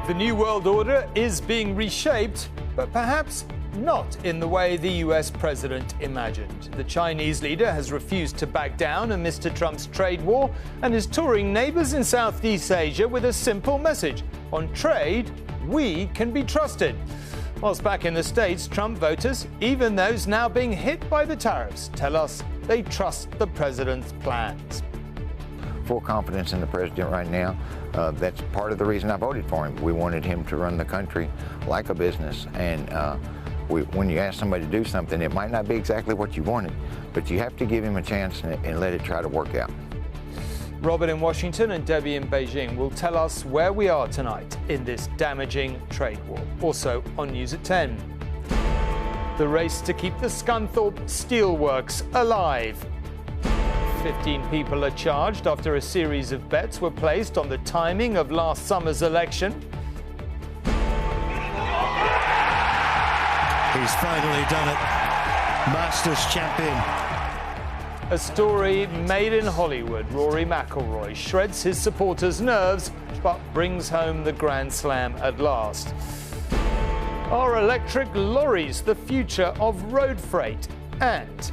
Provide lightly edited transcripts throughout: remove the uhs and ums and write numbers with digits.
The New World Order is being reshaped, but perhaps not in the way the US president imagined. The Chinese leader has refused to back down amidst Trump's trade war and is touring neighbors in Southeast Asia with a simple message. On trade, we can be trusted. Whilst back in the States, Trump voters, even those now being hit by the tariffs, tell us they trust the president's plans. Full confidence in the president right now. That's part of the reason I voted for him. We wanted him to run the country like a business. And when you ask somebody to do something, it might not be exactly what you wanted, but you have to give him a chance and let it try to work out. Robert in Washington and Debbie in Beijing will tell us where we are tonight in this damaging trade war. Also on News at 10. The race to keep the Scunthorpe steelworks alive. 15 people are charged after a series of bets were placed on the timing of last summer's election. He's finally done it. Masters champion. A story made in Hollywood. Rory McIlroy shreds his supporters' nerves, but brings home the Grand Slam at last. Are electric lorries the future of road freight? And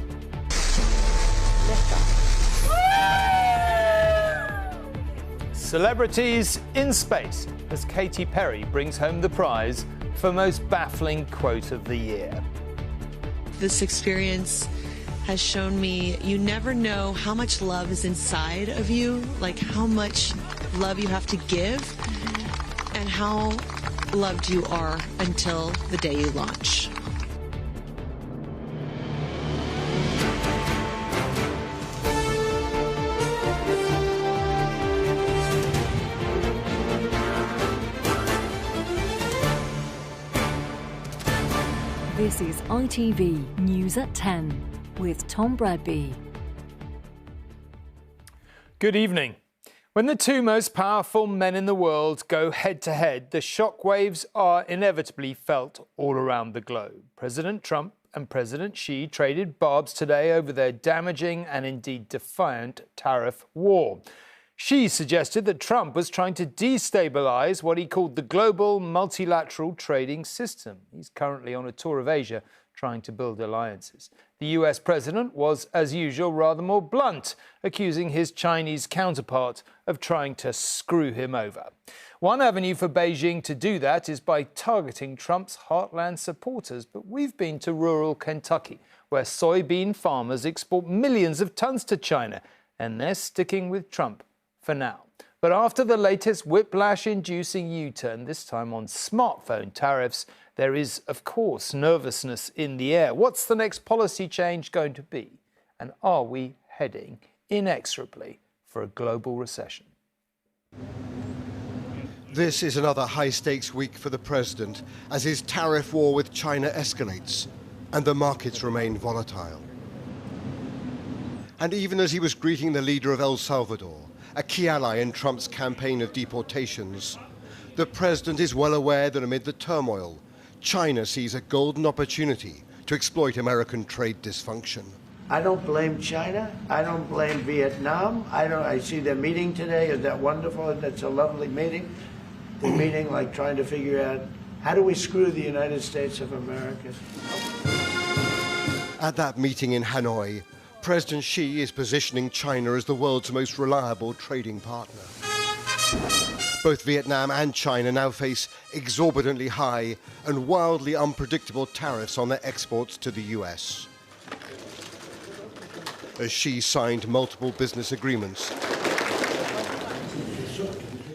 celebrities in space as Katy Perry brings home the prize for most baffling quote of the year. This experience has shown me you never know how much love is inside of you, like how much love you have to give and how loved you are until the day you launch. This is ITV News at 10 with Tom Bradby. Good evening. When the two most powerful men in the world go head-to-head, the shockwaves are inevitably felt all around the globe. President Trump and President Xi traded barbs today over their damaging and indeed defiant tariff war. Xi suggested that Trump was trying to destabilize what he called the global multilateral trading system. He's currently on a tour of Asia trying to build alliances. The US president was, as usual, rather more blunt, accusing his Chinese counterpart of trying to screw him over. One avenue for Beijing to do that is by targeting Trump's heartland supporters. But we've been to rural Kentucky, where soybean farmers export millions of tons to China, and they're sticking with Trump for now. But after the latest whiplash-inducing U-turn, this time on smartphone tariffs, there is, of course, nervousness in the air. What's the next policy change going to be? And are we heading inexorably for a global recession? This is another high-stakes week for the president as his tariff war with China escalates and the markets remain volatile. And even as he was greeting the leader of El Salvador, a key ally in Trump's campaign of deportations, the president is well aware that amid the turmoil, China sees a golden opportunity to exploit American trade dysfunction. I don't blame China. I don't blame Vietnam. I see their meeting today. Is that wonderful? That's a lovely meeting. They're meeting, like trying to figure out how do we screw the United States of America. At that meeting in Hanoi, President Xi is positioning China as the world's most reliable trading partner. Both Vietnam and China now face exorbitantly high and wildly unpredictable tariffs on their exports to the US. As Xi signed multiple business agreements,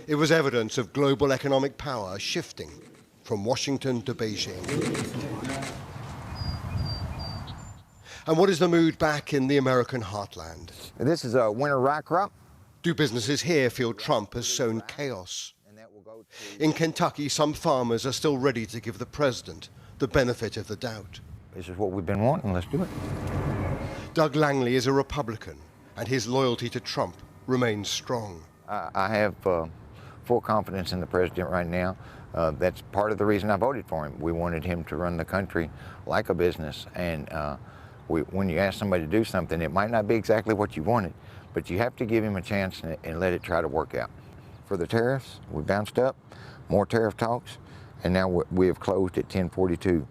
it was evidence of global economic power shifting from Washington to Beijing. And what is the mood back in the American heartland? This is a winter rye crop. Do businesses here feel Trump has sown chaos? In Kentucky, some farmers are still ready to give the president the benefit of the doubt. This is what we've been wanting. Let's do it. Doug Langley is a Republican, and his loyalty to Trump remains strong. I have full confidence in the president right now. That's part of the reason I voted for him. We wanted him to run the country like a business. And when you ask somebody to do something, it might not be exactly what you wanted, but you have to give him a chance and let it try to work out. For the tariffs, we bounced up. more tariff talks, and now we have closed at 10:42.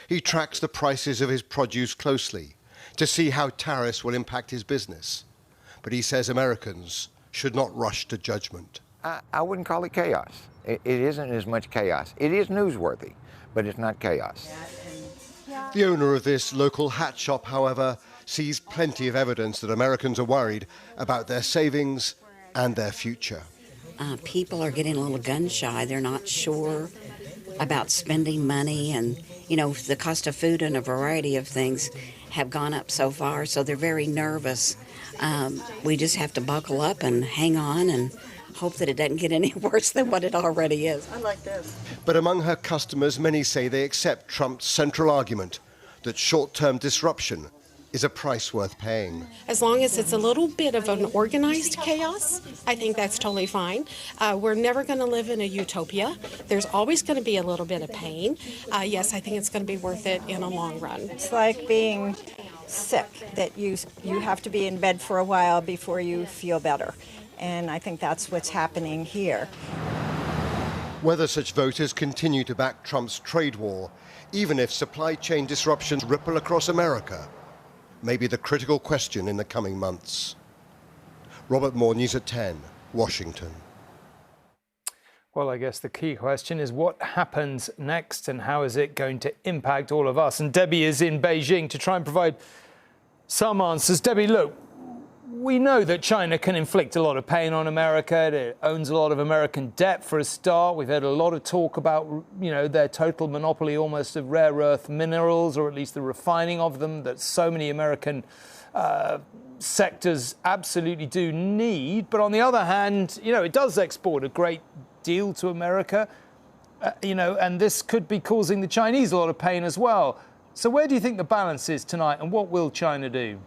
He tracks the prices of his produce closely to see how tariffs will impact his business. But he says Americans should not rush to judgment. I wouldn't call it chaos. It isn't as much chaos. It is newsworthy, but it's not chaos. The owner of this local hat shop, however, sees plenty of evidence that Americans are worried about their savings and their future. People are getting a little gun shy. They're not sure about spending money, and the cost of food and a variety of things have gone up so far, so they're very nervous. We just have to buckle up and hang on and hope that it doesn't get any worse than what it already is. I like this. But among her customers, many say they accept Trump's central argument that short-term disruption is a price worth paying. As long as it's a little bit of an organized chaos, I think that's totally fine. We're never going to live in a utopia. There's always going to be a little bit of pain. Yes, I think it's going to be worth it in a long run. It's like being sick, that you have to be in bed for a while before you feel better. And I think that's what's happening here. Whether such voters continue to back Trump's trade war, even if supply chain disruptions ripple across America, may be the critical question in the coming months. Robert Moore, News at 10, Washington. Well, I guess the key question is what happens next and how is it going to impact all of us? And Debbie is in Beijing to try and provide some answers. Debbie, look, we know that China can inflict a lot of pain on America. It owns a lot of American debt for a start. We've had a lot of talk about, their total monopoly almost of rare earth minerals, or at least the refining of them, that so many American sectors absolutely do need. But on the other hand, it does export a great deal to America, and this could be causing the Chinese a lot of pain as well. So where do you think the balance is tonight, and what will China do?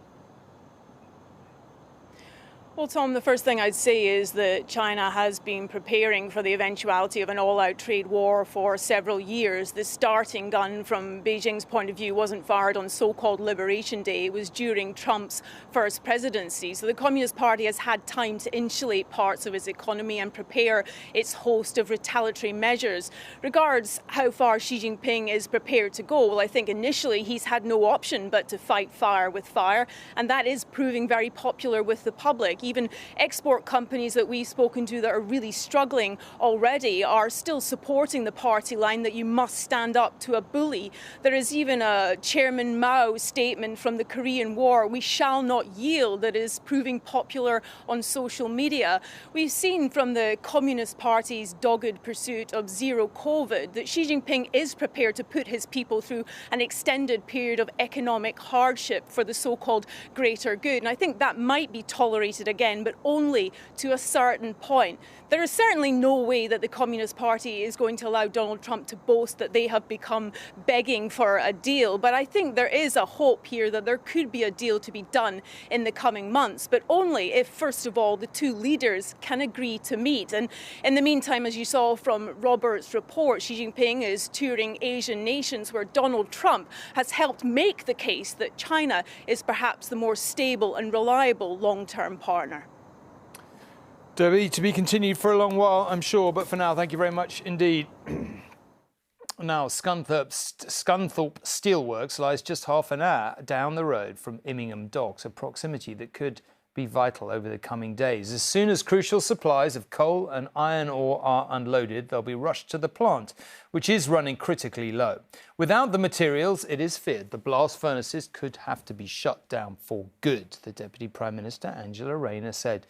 Well, Tom, the first thing I'd say is that China has been preparing for the eventuality of an all-out trade war for several years. The starting gun, from Beijing's point of view, wasn't fired on so-called Liberation Day. It was during Trump's first presidency. So the Communist Party has had time to insulate parts of its economy and prepare its host of retaliatory measures. Regards how far Xi Jinping is prepared to go, well, I think initially he's had no option but to fight fire with fire, and that is proving very popular with the public. Even export companies that we've spoken to that are really struggling already are still supporting the party line that you must stand up to a bully. There is even a Chairman Mao statement from the Korean War, "We shall not yield," that is proving popular on social media. We've seen from the Communist Party's dogged pursuit of zero COVID that Xi Jinping is prepared to put his people through an extended period of economic hardship for the so-called greater good. And I think that might be tolerated again, but only to a certain point. There is certainly no way that the Communist Party is going to allow Donald Trump to boast that they have become begging for a deal. But I think there is a hope here that there could be a deal to be done in the coming months, but only if, first of all, the two leaders can agree to meet. And in the meantime, as you saw from Robert's report, Xi Jinping is touring Asian nations where Donald Trump has helped make the case that China is perhaps the more stable and reliable long-term partner. Debbie, to be continued for a long while, I'm sure, but for now, thank you very much indeed. Now, Scunthorpe Steelworks lies just half an hour down the road from Immingham Docks, a proximity that could be vital over the coming days. As soon as crucial supplies of coal and iron ore are unloaded, they'll be rushed to the plant, which is running critically low. Without the materials, it is feared the blast furnaces could have to be shut down for good. The Deputy Prime Minister, Angela Rayner, said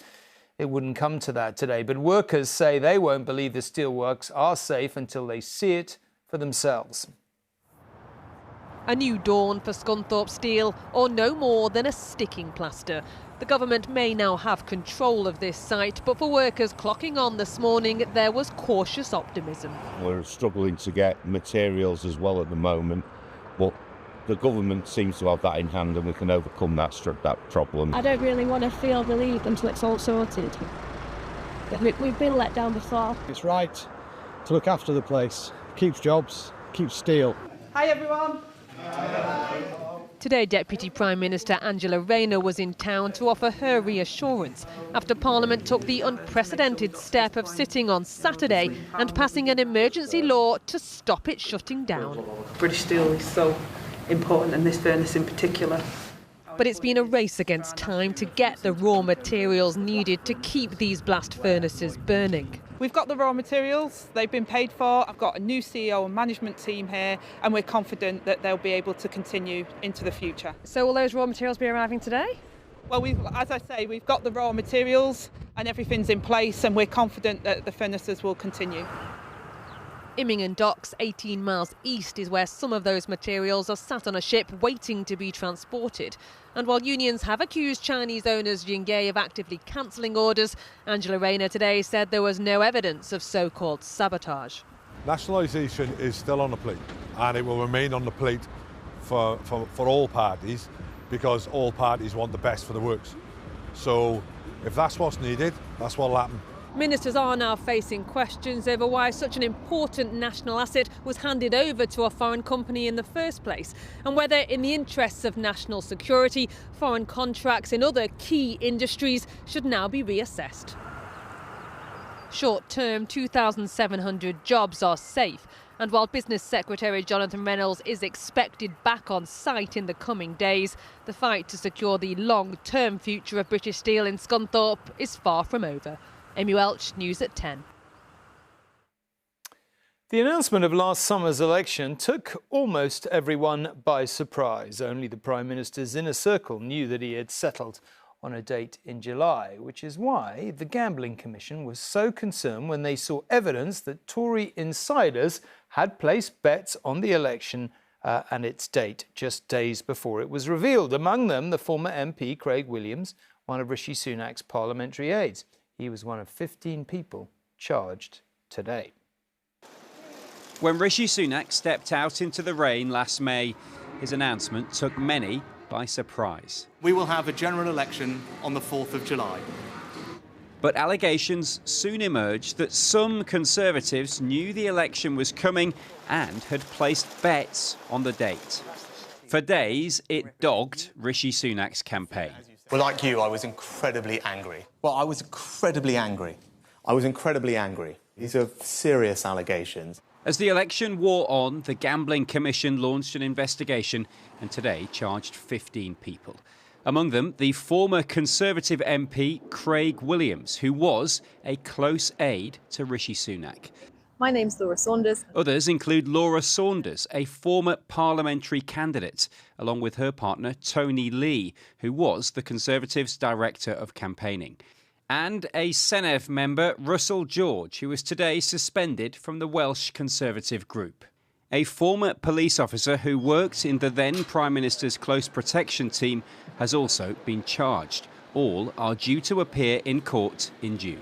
it wouldn't come to that today, but workers say they won't believe the steelworks are safe until they see it for themselves. A new dawn for Scunthorpe Steel, or no more than a sticking plaster. The government may now have control of this site, but for workers clocking on this morning, there was cautious optimism. We're struggling to get materials as well at the moment, but the government seems to have that in hand and we can overcome that problem. I don't really want to feel relieved until it's all sorted. We've been let down before. It's right to look after the place. Keeps jobs, keeps steel. Hi everyone. Today, Deputy Prime Minister Angela Rayner was in town to offer her reassurance after Parliament took the unprecedented step of sitting on Saturday and passing an emergency law to stop it shutting down. British steel is so important, and this furnace in particular. But it's been a race against time to get the raw materials needed to keep these blast furnaces burning. We've got the raw materials, they've been paid for. I've got a new CEO and management team here, and we're confident that they'll be able to continue into the future. So will those raw materials be arriving today? Well, as I say, we've got the raw materials and everything's in place, and we're confident that the furnaces will continue. Immingham Docks, 18 miles east, is where some of those materials are sat on a ship waiting to be transported. And while unions have accused Chinese owners Jingye of actively cancelling orders, Angela Rayner today said there was no evidence of so-called sabotage. Nationalisation is still on the plate, and it will remain on the plate for all parties, because all parties want the best for the works. So if that's what's needed, that's what will happen. Ministers are now facing questions over why such an important national asset was handed over to a foreign company in the first place, and whether, in the interests of national security, foreign contracts in other key industries should now be reassessed. Short-term, 2,700 jobs are safe, and while Business Secretary Jonathan Reynolds is expected back on site in the coming days, the fight to secure the long-term future of British Steel in Scunthorpe is far from over. Amy Welch, News at 10. The announcement of last summer's election took almost everyone by surprise. Only the Prime Minister's inner circle knew that he had settled on a date in July, which is why the Gambling Commission was so concerned when they saw evidence that Tory insiders had placed bets on the election and its date just days before it was revealed. Among them, the former MP Craig Williams, one of Rishi Sunak's parliamentary aides. He was one of 15 people charged today. When Rishi Sunak stepped out into the rain last May, his announcement took many by surprise. We will have a general election on the 4th of July. But allegations soon emerged that some Conservatives knew the election was coming and had placed bets on the date. For days, it dogged Rishi Sunak's campaign. Well, like you, I was incredibly angry. Well, I was incredibly angry. These are serious allegations. As the election wore on, the Gambling Commission launched an investigation and today charged 15 people. Among them, the former Conservative MP Craig Williams, who was a close aide to Rishi Sunak. My name's Laura Saunders. Others include Laura Saunders, a former parliamentary candidate, along with her partner Tony Lee, who was the Conservatives' director of campaigning. And a Senedd member, Russell George, who was today suspended from the Welsh Conservative group. A former police officer who worked in the then Prime Minister's close protection team has also been charged. All are due to appear in court in June.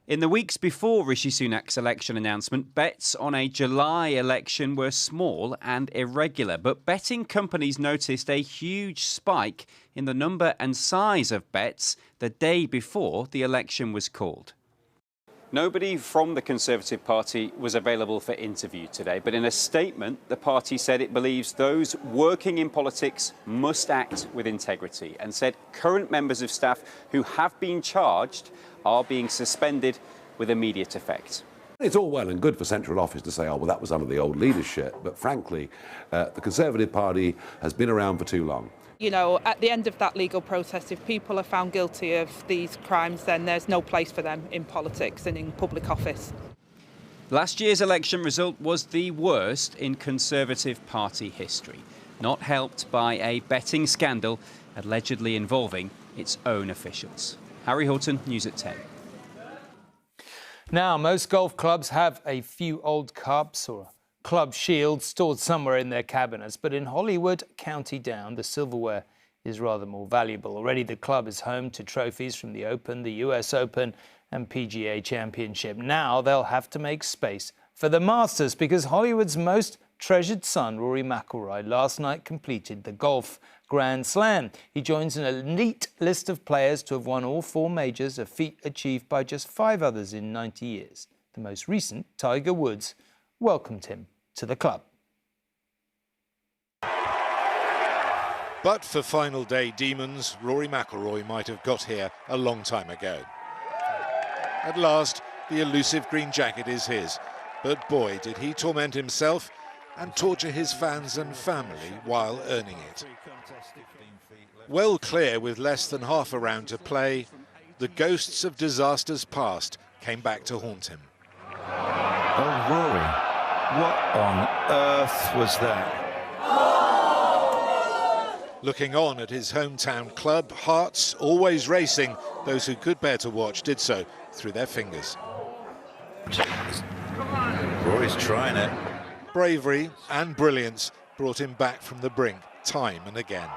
In the weeks before Rishi Sunak's election announcement, bets on a July election were small and irregular, but betting companies noticed a huge spike in the number and size of bets the day before the election was called. Nobody from the Conservative Party was available for interview today, but in a statement, the party said it believes those working in politics must act with integrity and said current members of staff who have been charged are being suspended with immediate effect. It's all well and good for central office to say, oh, well, that was under the old leadership. But frankly, the Conservative Party has been around for too long. You know, at the end of that legal process, if people are found guilty of these crimes, then there's no place for them in politics and in public office. Last year's election result was the worst in Conservative Party history, not helped by a betting scandal allegedly involving its own officials. Harry Houghton, News at 10. Now, most golf clubs have a few old cups or club shields stored somewhere in their cabinets, but in Hollywood, County Down, the silverware is rather more valuable. Already the club is home to trophies from the Open, the US Open and PGA Championship. Now they'll have to make space for the Masters because Hollywood's most treasured son, Rory McIlroy, last night completed the golf Grand Slam. He joins an elite list of players to have won all 4 majors, a feat achieved by just 5 others in 90 years. The most recent, Tiger Woods, welcomed him to the club. But for final day demons, Rory McIlroy might have got here a long time ago. At last, the elusive green jacket is his. But boy, did he torment himself and torture his fans and family while earning it. Well clear with less than half a round to play, the ghosts of disasters past came back to haunt him. Oh, Rory, what on earth was that? Looking on at his hometown club, hearts always racing. Those who could bear to watch did so through their fingers. Rory's trying it. Bravery and brilliance brought him back from the brink time and again.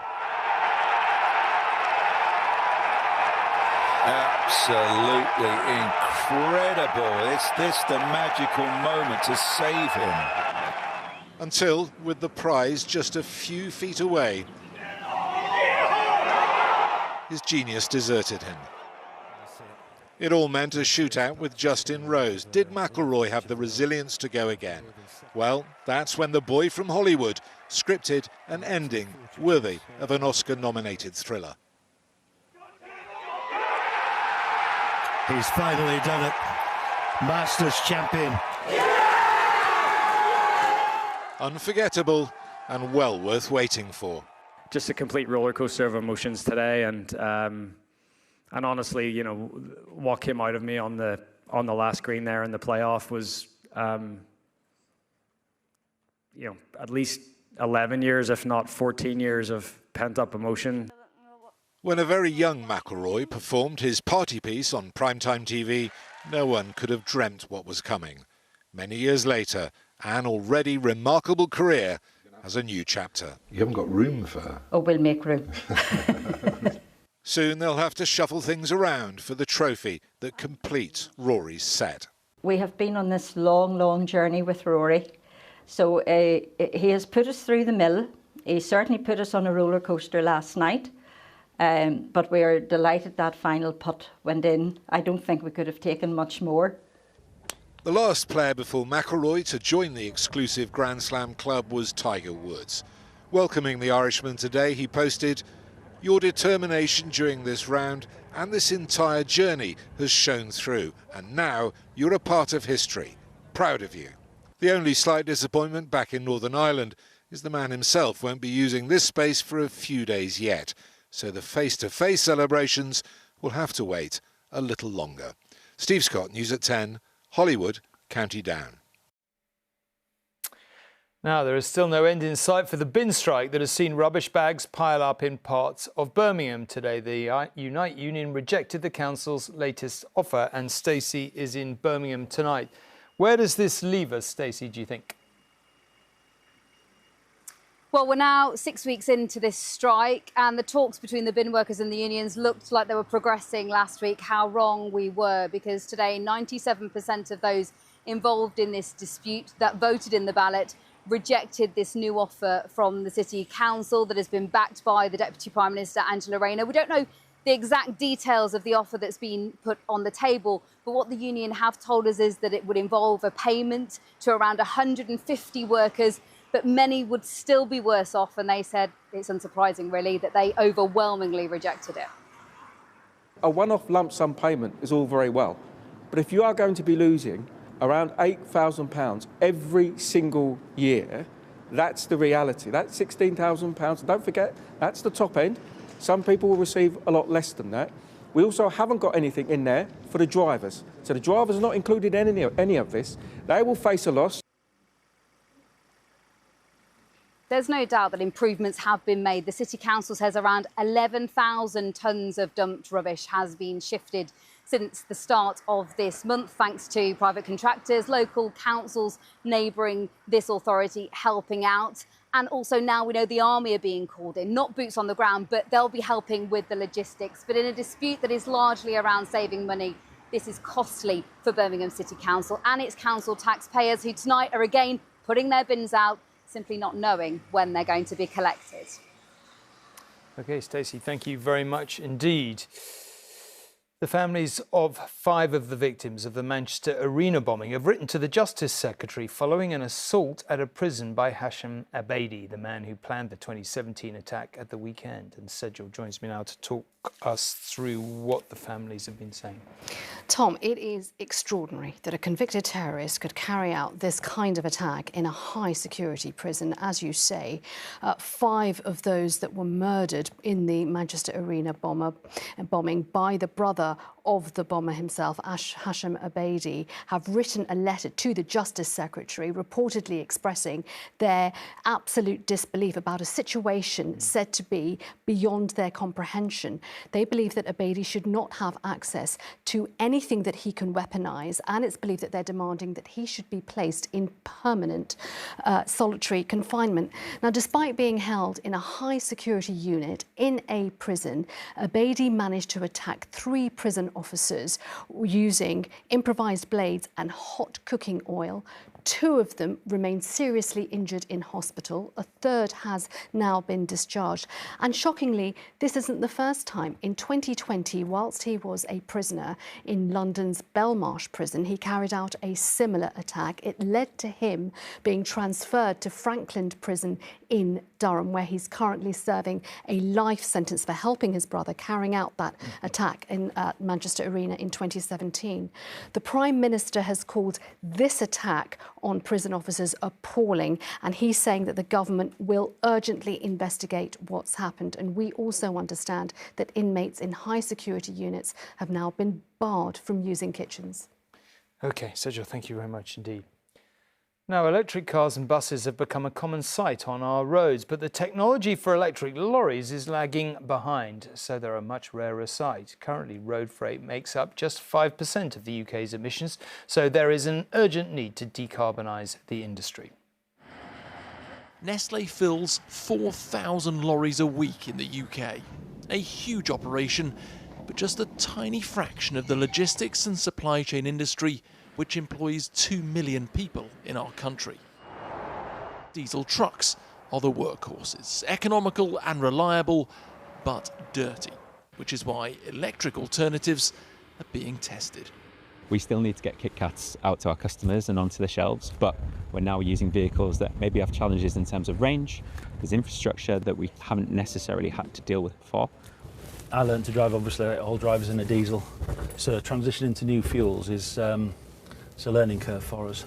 Absolutely incredible. Is this the magical moment to save him? Until, with the prize just a few feet away, his genius deserted him. It all meant a shootout with Justin Rose. Did McIlroy have the resilience to go again? Well, that's when the boy from Hollywood scripted an ending worthy of an Oscar-nominated thriller. He's finally done it. Masters champion. Unforgettable and well worth waiting for. Just a complete roller coaster of emotions today, and honestly, you know, what came out of me on the last green there in the playoff was, you know, at least 11 years, if not 14 years of pent-up emotion. When a very young McIlroy performed his party piece on primetime TV, no one could have dreamt what was coming. Many years later, an already remarkable career has a new chapter. You haven't got room for... Oh, we'll make room. Soon they'll have to shuffle things around for the trophy that completes Rory's set. We have been on this long, long journey with Rory. So he has put us through the mill. He certainly put us on a roller coaster last night. But we are delighted that final putt went in. I don't think we could have taken much more. The last player before McIlroy to join the exclusive Grand Slam club was Tiger Woods. Welcoming the Irishman today, he posted, "Your determination during this round and this entire journey has shown through, and now you're a part of history. Proud of you." The only slight disappointment back in Northern Ireland is the man himself won't be using this space for a few days yet, so the face-to-face celebrations will have to wait a little longer. Steve Scott, News at 10, Hollywood, County Down. Now, there is still no end in sight for the bin strike that has seen rubbish bags pile up in parts of Birmingham today. The Unite Union rejected the council's latest offer, and Stacey is in Birmingham tonight. Where does this leave us, Stacey, do you think? Well, we're now 6 weeks into this strike, and the talks between the bin workers and the unions looked like they were progressing last week. How wrong we were, because today 97% of those involved in this dispute that voted in the ballot rejected this new offer from the City Council that has been backed by the Deputy Prime Minister, Angela Rayner. We don't know the exact details of the offer that's been put on the table, but what the union have told us is that it would involve a payment to around 150 workers, but many would still be worse off, and they said, it's unsurprising really, that they overwhelmingly rejected it. A one-off lump sum payment is all very well, but if you are going to be losing around £8,000 every single year, that's the reality. That's £16,000. Don't forget, that's the top end. Some people will receive a lot less than that. We also haven't got anything in there for the drivers. So the drivers are not included in any of this. They will face a loss. There's no doubt that improvements have been made. The City Council says around 11,000 tonnes of dumped rubbish has been shifted since the start of this month, thanks to private contractors, local councils neighbouring this authority helping out. And also now we know the army are being called in, not boots on the ground, but they'll be helping with the logistics. But in a dispute that is largely around saving money, this is costly for Birmingham City Council and its council taxpayers, who tonight are again putting their bins out, simply not knowing when they're going to be collected. OK, Stacey, thank you very much indeed. The families of 5 of the victims of the Manchester Arena bombing have written to the Justice Secretary following an assault at a prison by Hashem Abedi, the man who planned the 2017 attack at the weekend. And Sejal joins me now to talk us through what the families have been saying. Tom, it is extraordinary that a convicted terrorist could carry out this kind of attack in a high-security prison. As you say, 5 of those that were murdered in the Manchester Arena bombing by the brother of the bomber himself, Hashem Abedi, have written a letter to the Justice Secretary reportedly expressing their absolute disbelief about a situation said to be beyond their comprehension. They believe that Abedi should not have access to anything that he can weaponise, and it's believed that they're demanding that he should be placed in permanent solitary confinement. Now, despite being held in a high-security unit in a prison, Abedi managed to attack 3 prison officers using improvised blades and hot cooking oil. 2 of them remain seriously injured in hospital. A 3rd has now been discharged. And shockingly, this isn't the first time. In 2020, whilst he was a prisoner in London's Belmarsh prison, he carried out a similar attack. It led to him being transferred to Frankland prison in Durham, where he's currently serving a life sentence for helping his brother carrying out that attack in Manchester Arena in 2017. The Prime Minister has called this attack on prison officers appalling, and he's saying that the government will urgently investigate what's happened. And we also understand that inmates in high security units have now been barred from using kitchens. OK, Sejal, thank you very much indeed. Now, electric cars and buses have become a common sight on our roads, but the technology for electric lorries is lagging behind, so they're a much rarer sight. Currently, road freight makes up just 5% of the UK's emissions, so there is an urgent need to decarbonise the industry. Nestlé fills 4,000 lorries a week in the UK. A huge operation, but just a tiny fraction of the logistics and supply chain industry which employs 2 million people in our country. Diesel trucks are the workhorses, economical and reliable, but dirty, which is why electric alternatives are being tested. We still need to get Kit Kats out to our customers and onto the shelves, but we're now using vehicles that maybe have challenges in terms of range. There's infrastructure that we haven't necessarily had to deal with before. I learned to drive, obviously, like all drivers in a diesel, so transitioning to new fuels is it's a learning curve for us.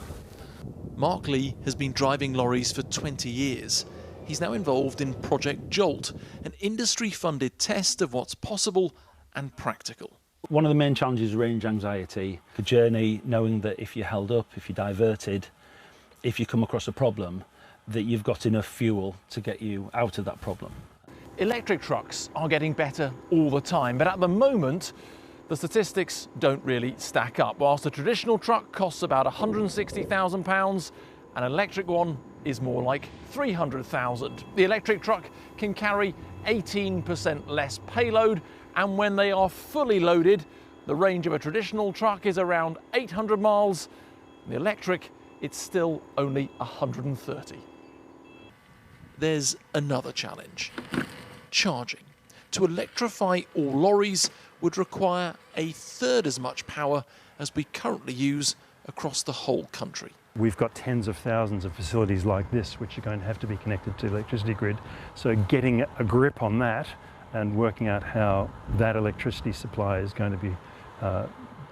Mark Lee has been driving lorries for 20 years. He's now involved in Project Jolt, an industry-funded test of what's possible and practical. One of the main challenges is range anxiety. The journey, knowing that if you're held up, if you're diverted, if you come across a problem, that you've got enough fuel to get you out of that problem. Electric trucks are getting better all the time, but at the moment, the statistics don't really stack up. Whilst a traditional truck costs about £160,000, an electric one is more like £300,000. The electric truck can carry 18% less payload, and when they are fully loaded, the range of a traditional truck is around 800 miles. The electric, it's still only 130. There's another challenge: charging. To electrify all lorries would require a third as much power as we currently use across the whole country. We've got tens of thousands of facilities like this which are going to have to be connected to the electricity grid. So getting a grip on that and working out how that electricity supply is going to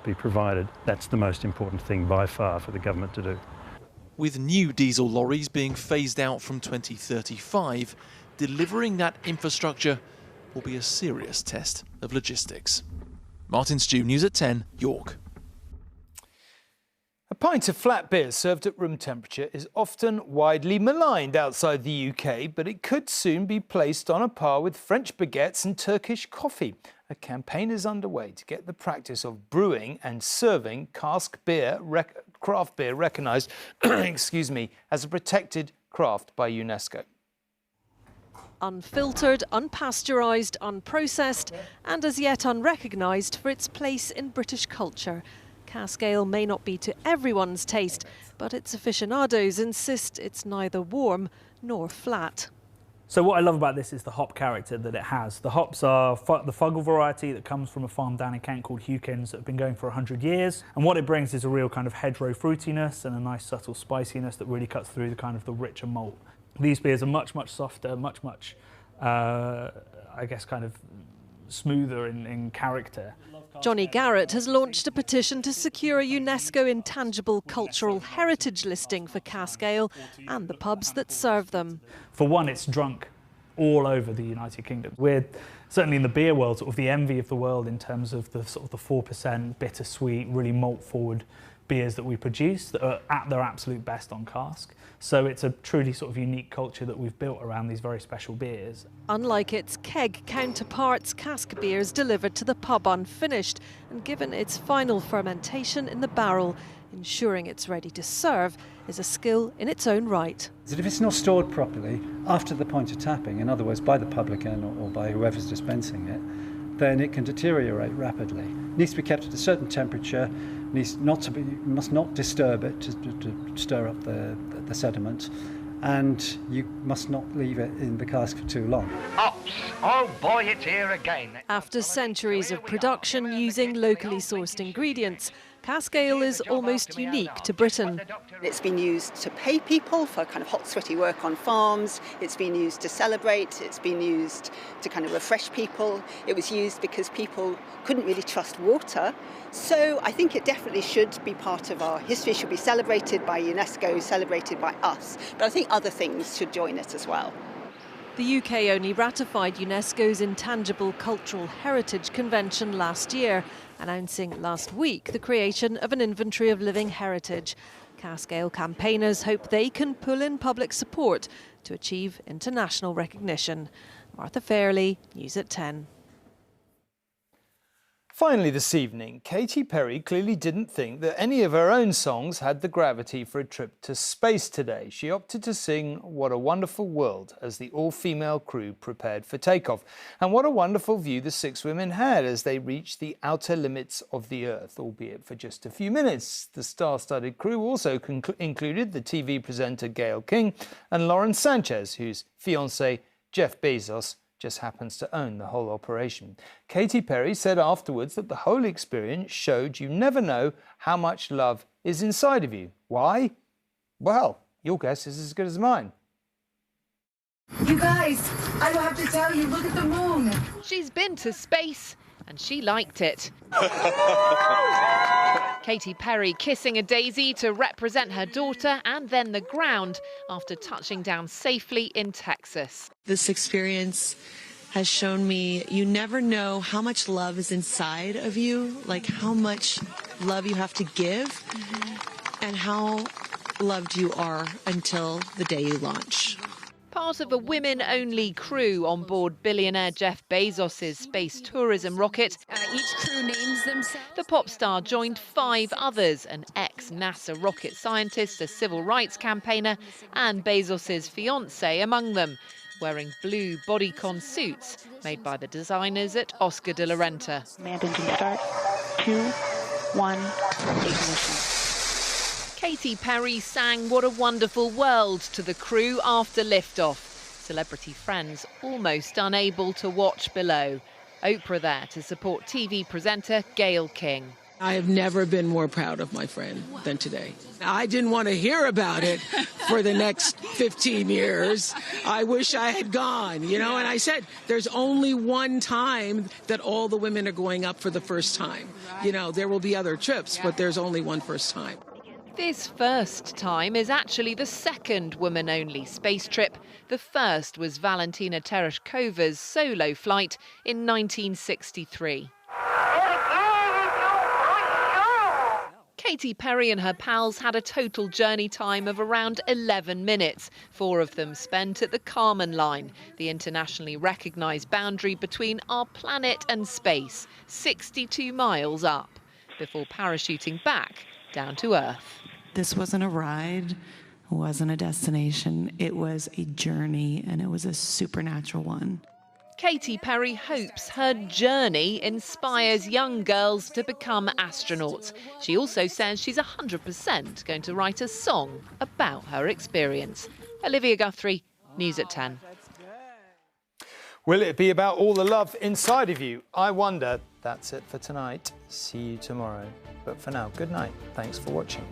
be provided, that's the most important thing by far for the government to do. With new diesel lorries being phased out from 2035, delivering that infrastructure will be a serious test of logistics. Martin Stew, News at 10, York. A pint of flat beer served at room temperature is often widely maligned outside the UK, but it could soon be placed on a par with French baguettes and Turkish coffee. A campaign is underway to get the practice of brewing and serving cask beer, craft beer recognised as a protected craft by UNESCO. Unfiltered, unpasteurised, unprocessed, and as yet unrecognised for its place in British culture. Cask ale may not be to everyone's taste, but its aficionados insist it's neither warm nor flat. So what I love about this is the hop character that it has. The hops are the Fuggle variety that comes from a farm down in Kent called Hewkins that have been going for 100 years. And what it brings is a real kind of hedgerow fruitiness and a nice subtle spiciness that really cuts through the kind of the richer malt. These beers are much, much softer, much, I guess, kind of smoother in character. Johnny Garrett has launched a petition to secure a UNESCO Intangible Cultural Heritage listing for cask ale and the pubs that serve them. For one, it's drunk all over the United Kingdom. We're certainly in the beer world sort of the envy of the world in terms of the sort of the 4% bittersweet, really malt-forward beers that we produce that are at their absolute best on cask. So it's a truly sort of unique culture that we've built around these very special beers. Unlike its keg counterparts, cask beer's delivered to the pub unfinished and given its final fermentation in the barrel. Ensuring it's ready to serve is a skill in its own right. If it's not stored properly after the point of tapping, in other words by the publican or by whoever's dispensing it, then it can deteriorate rapidly. It needs to be kept at a certain temperature, must not disturb it to stir up the sediment, and you must not leave it in the cask for too long. Ops! Oh boy, it's here again. After centuries of production using locally sourced ingredients, cask ale is almost unique to Britain. It's been used to pay people for kind of hot, sweaty work on farms. It's been used to celebrate. It's been used to kind of refresh people. It was used because people couldn't really trust water. So I think it definitely should be part of our history, should be celebrated by UNESCO, celebrated by us. But I think other things should join it as well. The UK only ratified UNESCO's Intangible Cultural Heritage Convention last year, announcing last week the creation of an inventory of living heritage. Cask ale campaigners hope they can pull in public support to achieve international recognition. Martha Fairley, News at 10. Finally this evening, Katy Perry clearly didn't think that any of her own songs had the gravity for a trip to space today. She opted to sing What a Wonderful World as the all-female crew prepared for takeoff. And what a wonderful view the 6 women had as they reached the outer limits of the Earth, albeit for just a few minutes. The star-studded crew also included the TV presenter Gayle King and Lauren Sanchez, whose fiancé Jeff Bezos just happens to own the whole operation. Katy Perry said afterwards that the whole experience showed you never know how much love is inside of you. Why? Well, your guess is as good as mine. You guys, I will have to tell you, look at the moon. She's been to space and she liked it. Katy Perry kissing a daisy to represent her daughter and then the ground after touching down safely in Texas. This experience has shown me you never know how much love is inside of you, like how much love you have to give and how loved you are until the day you launch. Part of a women-only crew on board billionaire Jeff Bezos' space tourism rocket. Each crew names themselves. The pop star joined 5 others, an ex-NASA rocket scientist, a civil rights campaigner, and Bezos' fiancée among them, wearing blue bodycon suits made by the designers at Oscar de la Renta. Command engine start. 2, 1, ignition. Katy Perry sang What a Wonderful World to the crew after liftoff. Celebrity friends almost unable to watch below. Oprah there to support TV presenter Gayle King. I have never been more proud of my friend than today. I didn't want to hear about it for the next 15 years. I wish I had gone, and I said, there's only one time that all the women are going up for the first time. There will be other trips, but there's only one first time. This first time is actually the second woman-only space trip. The first was Valentina Tereshkova's solo flight in 1963. Katy Perry and her pals had a total journey time of around 11 minutes, 4 of them spent at the Kármán line, the internationally recognised boundary between our planet and space, 62 miles up, before parachuting back down to Earth. This wasn't a ride, it wasn't a destination, it was a journey, and it was a supernatural one. Katy Perry hopes her journey inspires young girls to become astronauts. She also says she's 100% going to write a song about her experience. Olivia Guthrie, News at 10. Will it be about all the love inside of you? I wonder. That's it for tonight. See you tomorrow. But for now, good night. Thanks for watching.